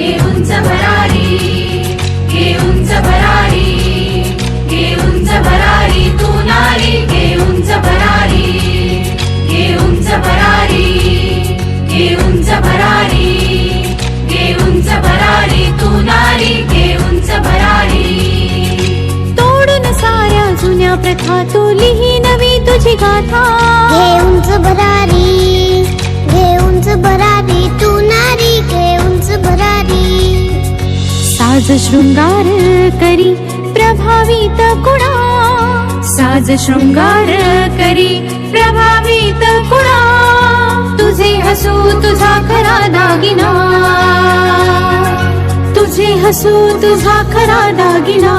घे उंच भरारी, घे उंच भरारी, घे उंच भरारी तू नारी, घे उंच भरारी, घे उंच भरारी, घे उंच भरारी, घे उंच भरारी तू नारी, घे उंच भरारी. तोडून साऱ्या जुन्या प्रथा तू लिही नवी तुझी गाथा. घे उंच भरारी, घे उंच भरारी तू नारी, घे उंच भरारी. साज शृंगार करी प्रभावित कुणा, साज शृंगार करी प्रभावित कुणा. तुझे हसू तुझा खरा दागिना, तुझे हसू तुझा खरा दागिना.